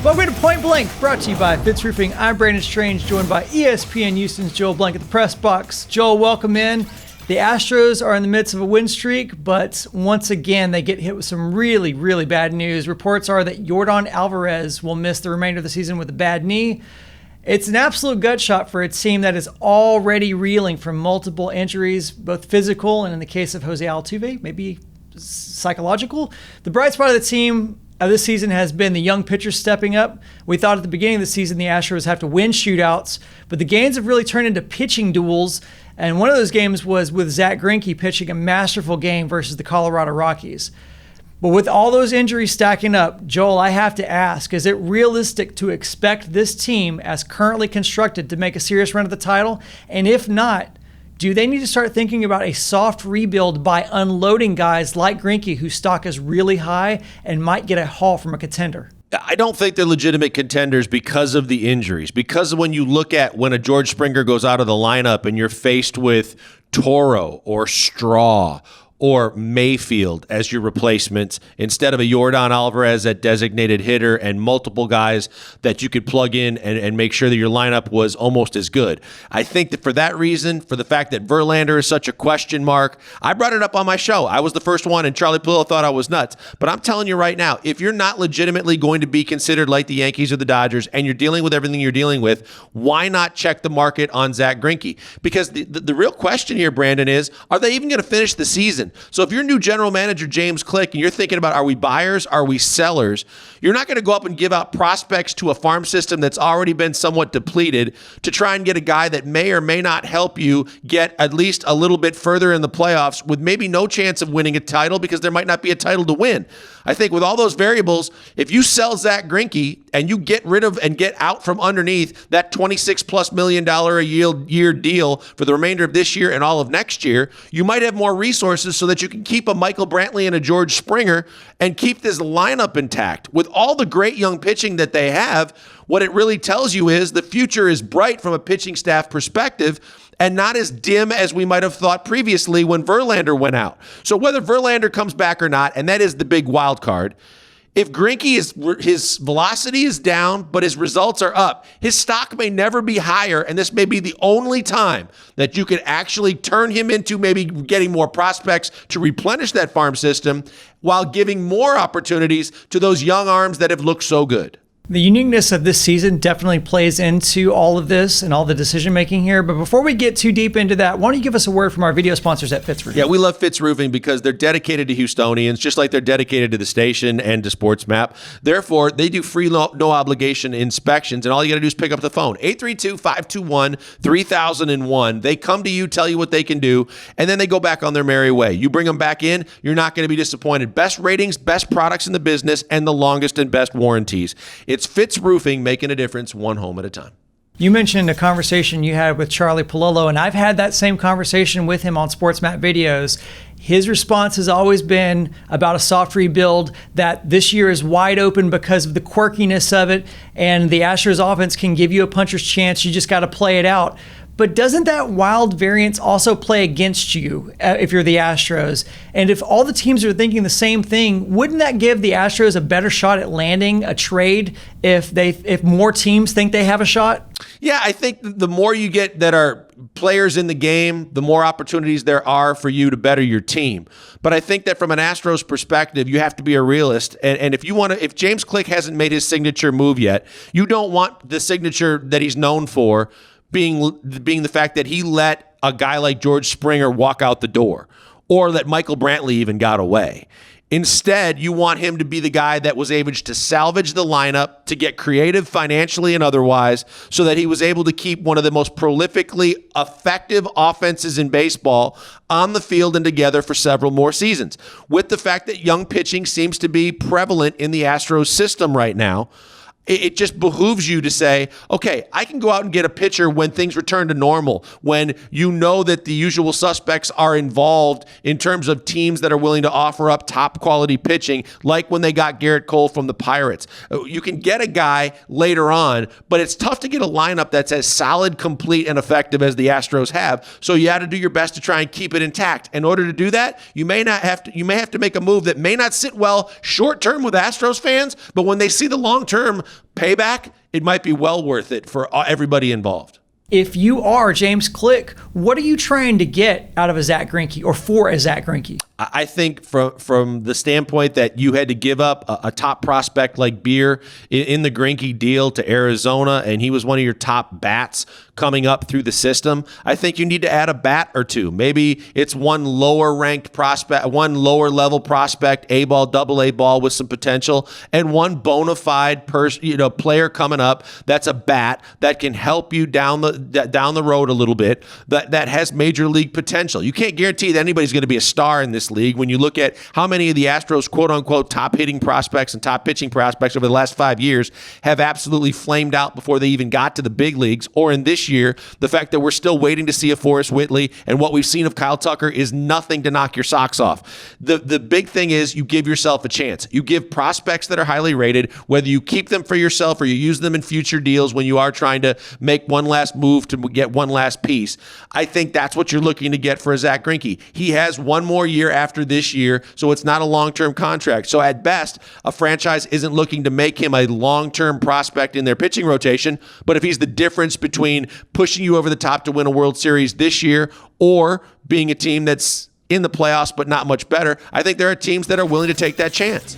Welcome to Point Blank, brought to you by Fitz Roofing. I'm Brandon Strange, joined by ESPN Houston's Joel Blank at the press box. Joel, welcome in. The Astros are in the midst of a win streak, but once again, they get hit with some really, really bad news. Reports are that Yordan Alvarez will miss the remainder of the season with a bad knee. It's an absolute gut shot for a team that is already reeling from multiple injuries, both physical and, in the case of Jose Altuve, maybe psychological. The bright spot of the team this season has been the young pitchers stepping up. We thought at the beginning of the season the Astros have to win shootouts, but the games have really turned into pitching duels. And one of those games was with Zack Greinke pitching a masterful game versus the Colorado Rockies. But with all those injuries stacking up, Joel, I have to ask, is it realistic to expect this team, as currently constructed, to make a serious run at the title? And if not, do they need to start thinking about a soft rebuild by unloading guys like Greinke, whose stock is really high and might get a haul from a contender? I don't think they're legitimate contenders because of the injuries. Because when you look at when a George Springer goes out of the lineup and you're faced with Toro or Straw or Mayfield as your replacements instead of a Yordan Alvarez at designated hitter and multiple guys that you could plug in and make sure that your lineup was almost as good. I think that for that reason, for the fact that Verlander is such a question mark, I brought it up on my show. I was the first one, and Charlie Pallillo thought I was nuts. But I'm telling you right now, if you're not legitimately going to be considered like the Yankees or the Dodgers and you're dealing with everything you're dealing with, why not check the market on Zack Greinke? Because the real question here, Brandon, is, are they even going to finish the season? So if you're new general manager James Click and you're thinking about, are we buyers, are we sellers, you're not going to go up and give out prospects to a farm system that's already been somewhat depleted to try and get a guy that may or may not help you get at least a little bit further in the playoffs with maybe no chance of winning a title because there might not be a title to win. I think with all those variables, if you sell Zack Greinke and you get rid of and get out from underneath that $26+ million a year deal for the remainder of this year and all of next year, you might have more resources so that you can keep a Michael Brantley and a George Springer and keep this lineup intact. With all the great young pitching that they have, what it really tells you is the future is bright from a pitching staff perspective and not as dim as we might have thought previously when Verlander went out. So whether Verlander comes back or not, and that is the big wild card, if Greinke his velocity is down, but his results are up, his stock may never be higher, and this may be the only time that you could actually turn him into maybe getting more prospects to replenish that farm system while giving more opportunities to those young arms that have looked so good. The uniqueness of this season definitely plays into all of this and all the decision-making here. But before we get too deep into that, why don't you give us a word from our video sponsors at Fitz Roofing? Yeah, we love Fitz Roofing because they're dedicated to Houstonians, just like they're dedicated to the station and to SportsMap. Therefore, they do free, no obligation inspections, and all you got to do is pick up the phone. 832-521-3001. They come to you, tell you what they can do, and then they go back on their merry way. You bring them back in, you're not going to be disappointed. Best ratings, best products in the business, and the longest and best warranties. It's Fitz Roofing, making a difference one home at a time. You mentioned a conversation you had with Charlie Pallillo, and I've had that same conversation with him on SportsMap videos. His response has always been about a soft rebuild, that this year is wide open because of the quirkiness of it, and the Astros offense can give you a puncher's chance. You just got to play it out. But doesn't that wild variance also play against you if you're the Astros? And if all the teams are thinking the same thing, wouldn't that give the Astros a better shot at landing a trade if more teams think they have a shot? Yeah, I think the more you get that are players in the game, the more opportunities there are for you to better your team. But I think that from an Astros perspective, you have to be a realist. And if James Click hasn't made his signature move yet, you don't want the signature that he's known for being the fact that he let a guy like George Springer walk out the door, or that Michael Brantley even got away. Instead, you want him to be the guy that was able to salvage the lineup, to get creative financially and otherwise, so that he was able to keep one of the most prolifically effective offenses in baseball on the field and together for several more seasons. With the fact that young pitching seems to be prevalent in the Astros system right now, it just behooves you to say, okay, I can go out and get a pitcher when things return to normal, when you know that the usual suspects are involved in terms of teams that are willing to offer up top quality pitching, like when they got Garrett Cole from the Pirates. You can get a guy later on, but it's tough to get a lineup that's as solid, complete, and effective as the Astros have. So you have to do your best to try and keep it intact. In order to do that, you may have to make a move that may not sit well short term with Astros fans, but when they see the long term payback, it might be well worth it for everybody involved. If you are James Click, what are you trying to get out of a Zack Greinke or for a Zack Greinke? I think from the standpoint that you had to give up a top prospect like Beer in the Greinke deal to Arizona, and he was one of your top bats coming up through the system, I think you need to add a bat or two. Maybe it's one lower ranked prospect, one lower level prospect, A ball, double A ball with some potential, and one bona fide player coming up that's a bat that can help you down the road a little bit, that has major league potential. You can't guarantee that anybody's going to be a star in this league when you look at how many of the Astros quote unquote top hitting prospects and top pitching prospects over the last 5 years have absolutely flamed out before they even got to the big leagues. Or in this year, the fact that we're still waiting to see a Forrest Whitley, and what we've seen of Kyle Tucker is nothing to knock your socks off. The big thing is you give yourself a chance. You give prospects that are highly rated, whether you keep them for yourself or you use them in future deals when you are trying to make one last move to get one last piece. I think that's what you're looking to get for a Zack Greinke. He has one more year after this year, so it's not a long-term contract. So at best, a franchise isn't looking to make him a long-term prospect in their pitching rotation, but if he's the difference between pushing you over the top to win a World Series this year or being a team that's in the playoffs but not much better, I think there are teams that are willing to take that chance.